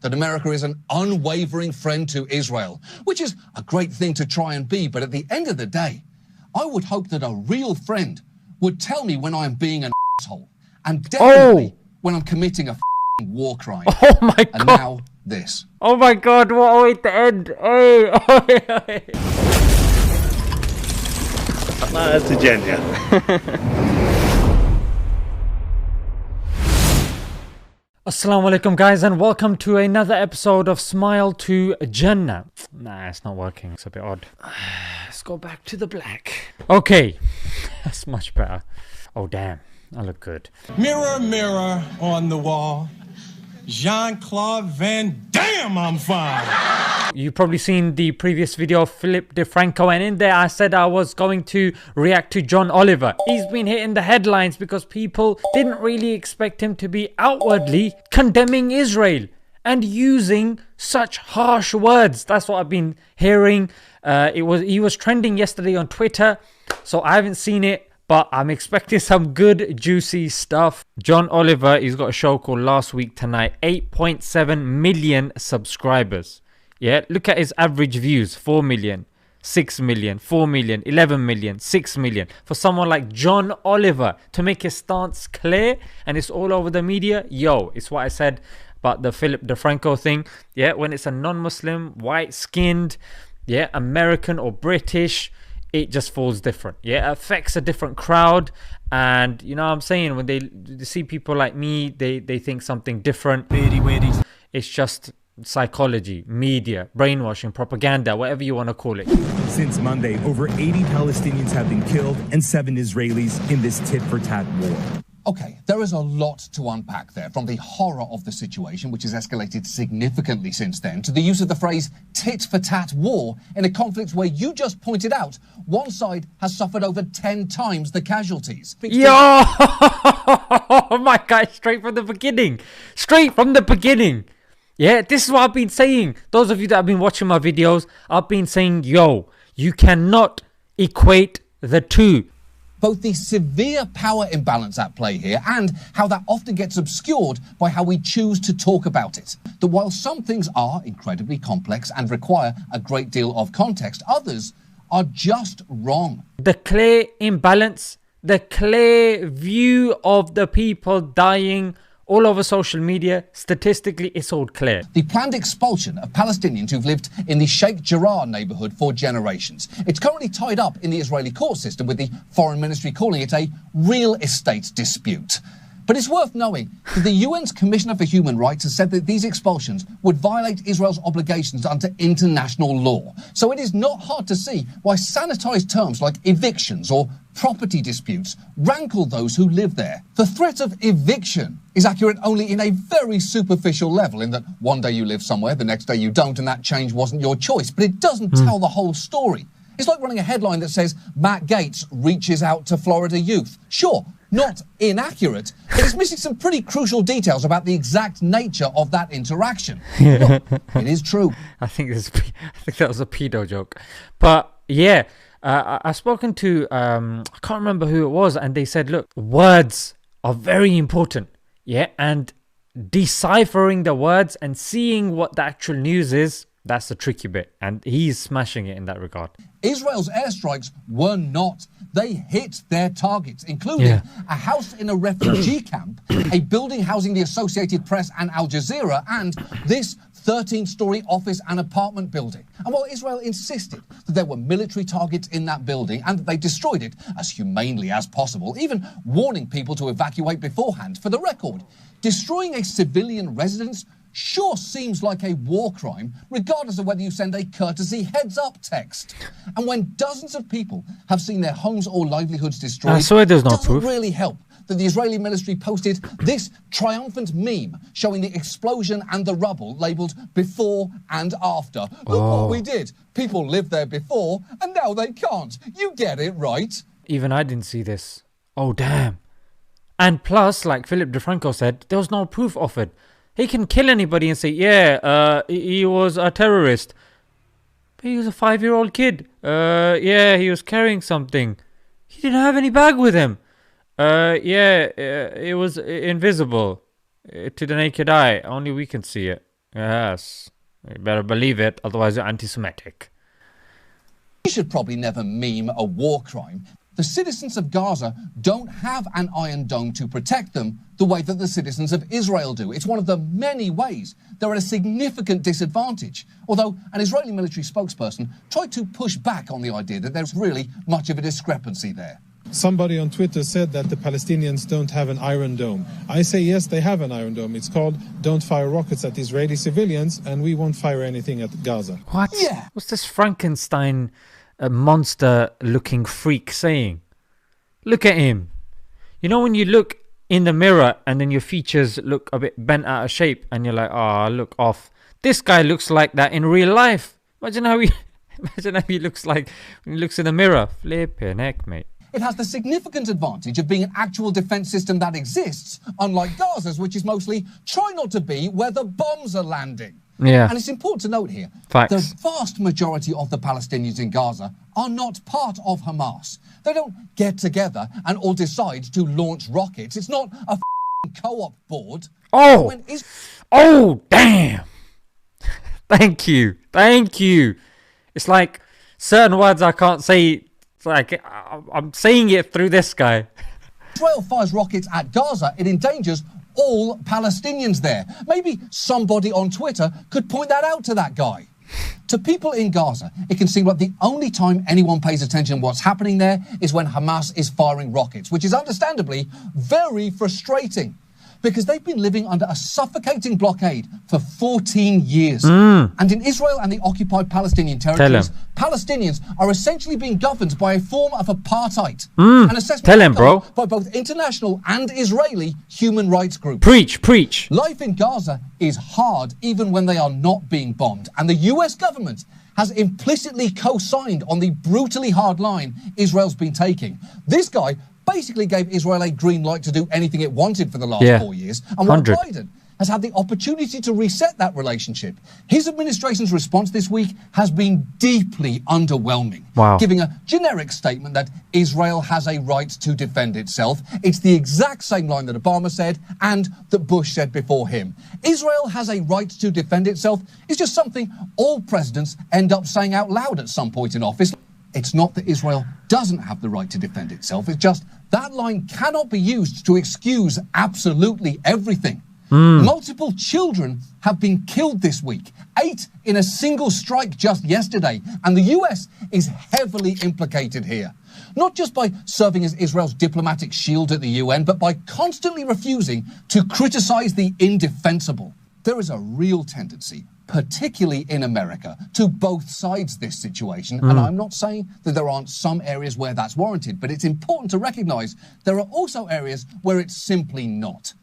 that America is an unwavering friend to Israel, which is a great thing to try and be, but at the end of the day, I would hope that a real friend would tell me when I'm being an asshole, and definitely when I'm committing a war crime. Oh my God. And now this. Oh my God, what a way to end. Hey. That's a genius. Assalamu alaikum guys, and welcome to another episode of Smile to Jannah. Nah, it's not working, it's a bit odd. Let's go back to the black. Okay, that's much better. Oh damn, I look good. Mirror, mirror on the wall, Jean-Claude Van Damme, I'm fine. You've probably seen the previous video of Philip DeFranco, and in there I said I was going to react to John Oliver. He's been hitting the headlines because people didn't really expect him to be outwardly condemning Israel and using such harsh words. That's what I've been hearing. He was trending yesterday on Twitter, so I haven't seen it, but I'm expecting some good juicy stuff. John Oliver, he's got a show called Last Week Tonight, 8.7 million subscribers. Yeah, look at his average views, 4 million, 6 million, 4 million, 11 million, 6 million. For someone like John Oliver to make his stance clear and it's all over the media, yo, it's what I said about the Philip DeFranco thing. Yeah, when it's a non-Muslim, white-skinned, yeah, American or British, it just falls different. Yeah, it affects a different crowd. And you know what I'm saying? When they see people like me, they think something different. It's just psychology, media, brainwashing, propaganda, whatever you want to call it. Since Monday, over 80 Palestinians have been killed and 7 Israelis in this tit-for-tat war. Okay, there is a lot to unpack there, from the horror of the situation, which has escalated significantly since then, to the use of the phrase tit-for-tat war in a conflict where you just pointed out one side has suffered over 10 times the casualties. Yo! Oh my God, straight from the beginning. Straight from the beginning. Yeah, this is what I've been saying. Those of you that have been watching my videos, I've been saying, yo, you cannot equate the two. Both the severe power imbalance at play here and how that often gets obscured by how we choose to talk about it. That while some things are incredibly complex and require a great deal of context, others are just wrong. The clear imbalance, the clear view of the people dying all over social media, statistically, it's all clear. The planned expulsion of Palestinians who've lived in the Sheikh Jarrah neighborhood for generations. It's currently tied up in the Israeli court system, with the foreign ministry calling it a real estate dispute. But it's worth knowing that the UN's Commissioner for Human Rights has said that these expulsions would violate Israel's obligations under international law. So it is not hard to see why sanitized terms like evictions or property disputes rankle those who live there. The threat of eviction is accurate only in a very superficial level, in that one day you live somewhere, the next day you don't, and that change wasn't your choice. But it doesn't tell the whole story. It's like running a headline that says Matt Gaetz reaches out to Florida youth. Sure, not inaccurate, but it's missing some pretty crucial details about the exact nature of that interaction. Look, it is true. I think that was a pedo joke. But yeah, I've spoken to, I can't remember who it was, and they said, look, words are very important. Yeah, and deciphering the words and seeing what the actual news is, that's the tricky bit, and he's smashing it in that regard. Israel's airstrikes were not. They hit their targets, including a house in a refugee camp, a building housing the Associated Press and Al Jazeera, and this 13-story office and apartment building. And while Israel insisted that there were military targets in that building and that they destroyed it as humanely as possible, even warning people to evacuate beforehand, for the record, destroying a civilian residence sure seems like a war crime, regardless of whether you send a courtesy heads-up text. And when dozens of people have seen their homes or livelihoods destroyed, it doesn't proof. Really help that the Israeli military posted this triumphant meme showing the explosion and the rubble labelled before and after. Look what we did. People lived there before, and now they can't. You get it, right? Even I didn't see this. Oh, damn. And plus, like Philip DeFranco said, there was no proof offered. He can kill anybody and say, yeah, he was a terrorist. But he was a 5-year-old kid. Yeah, he was carrying something. He didn't have any bag with him. It was invisible to the naked eye. Only we can see it. Yes. You better believe it, otherwise you're anti-Semitic. We should probably never meme a war crime. The citizens of Gaza don't have an Iron Dome to protect them the way that the citizens of Israel do. It's one of the many ways they're at a significant disadvantage. Although an Israeli military spokesperson tried to push back on the idea that there's really much of a discrepancy there. Somebody on Twitter said that the Palestinians don't have an Iron Dome. I say yes, they have an Iron Dome. It's called Don't Fire Rockets at Israeli Civilians, and we won't fire anything at Gaza. What? Yeah. What's this Frankenstein monster-looking freak saying? Look at him. You know when you look in the mirror and then your features look a bit bent out of shape and you're like, oh, look off. This guy looks like that in real life. Imagine how he looks like when he looks in the mirror. Flipping heck, mate. It has the significant advantage of being an actual defence system that exists, unlike Gaza's, which is mostly try not to be where the bombs are landing. Yeah. And it's important to note here, Facts. the vast majority of the Palestinians in Gaza are not part of Hamas. They don't get together and all decide to launch rockets. It's not a co-op board. Oh, oh, damn. Thank you. It's like certain words I can't say. It's like I'm saying it through this guy. Israel fires rockets at Gaza, it endangers all Palestinians there. Maybe somebody on Twitter could point that out to that guy. To people in Gaza, it can seem like the only time anyone pays attention to what's happening there is when Hamas is firing rockets, which is understandably very frustrating because they've been living under a suffocating blockade for 14 years. And in Israel and the occupied Palestinian territories, Palestinians are essentially being governed by a form of apartheid. An assessment by both international and Israeli human rights groups. Preach. Life in Gaza is hard even when they are not being bombed. And the US government has implicitly co-signed on the brutally hard line Israel's been taking. This guy basically gave Israel a green light to do anything it wanted for the last 4 years. And while Biden has had the opportunity to reset that relationship, his administration's response this week has been deeply underwhelming. Giving a generic statement that Israel has a right to defend itself. It's the exact same line that Obama said and that Bush said before him. Israel has a right to defend itself is just something all presidents end up saying out loud at some point in office. It's not that Israel doesn't have the right to defend itself. It's just that line cannot be used to excuse absolutely everything. Multiple children have been killed this week, 8 in a single strike just yesterday, and the US is heavily implicated here. Not just by serving as Israel's diplomatic shield at the UN, but by constantly refusing to criticize the indefensible. There is a real tendency, particularly in America, to both sides this situation. And I'm not saying that there aren't some areas where that's warranted, but it's important to recognize there are also areas where it's simply not.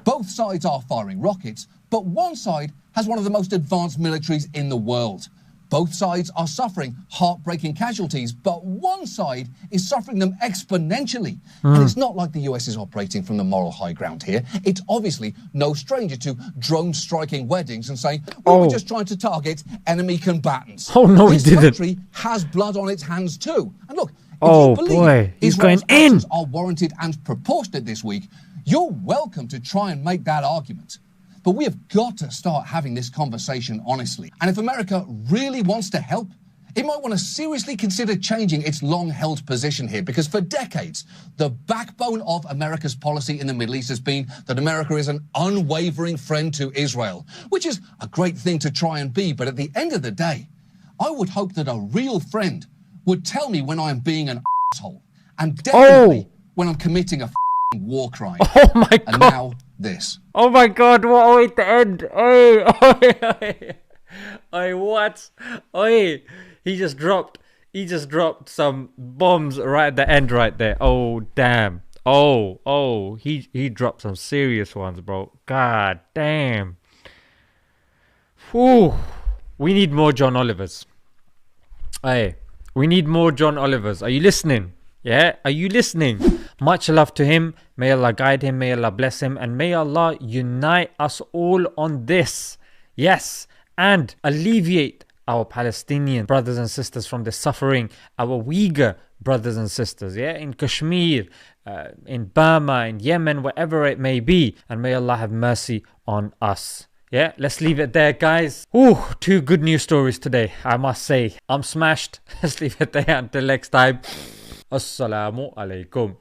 Both sides are firing rockets, but one side has one of the most advanced militaries in the world. Both sides are suffering heartbreaking casualties, but one side is suffering them exponentially. And it's not like the US is operating from the moral high ground here. It's obviously no stranger to drone striking weddings and saying, we're just trying to target enemy combatants. Oh, no, he didn't. This country has blood on its hands too. And look, if you believe Israel's actions are warranted and proportionate this week, you're welcome to try and make that argument. But we have got to start having this conversation honestly. And if America really wants to help, it might want to seriously consider changing its long-held position here, because for decades, the backbone of America's policy in the Middle East has been that America is an unwavering friend to Israel, which is a great thing to try and be. But at the end of the day, I would hope that a real friend would tell me when I'm being an asshole, and definitely when I'm committing a war crime. Oh my God. And now this. Oh my God, what at the end? What? He just dropped some bombs right at the end right there. Oh damn. He dropped some serious ones, bro. God damn. Whew. We need more John Olivers. We need more John Olivers. Are you listening? Yeah, are you listening? Much love to him. May Allah guide him. May Allah bless him. And may Allah unite us all on this. Yes. And alleviate our Palestinian brothers and sisters from the suffering. Our Uyghur brothers and sisters. Yeah, in Kashmir, in Burma, in Yemen, wherever it may be. And may Allah have mercy on us. Yeah, let's leave it there, guys. Ooh, 2 good news stories today, I must say. I'm smashed. Let's leave it there until next time. Assalamu alaikum.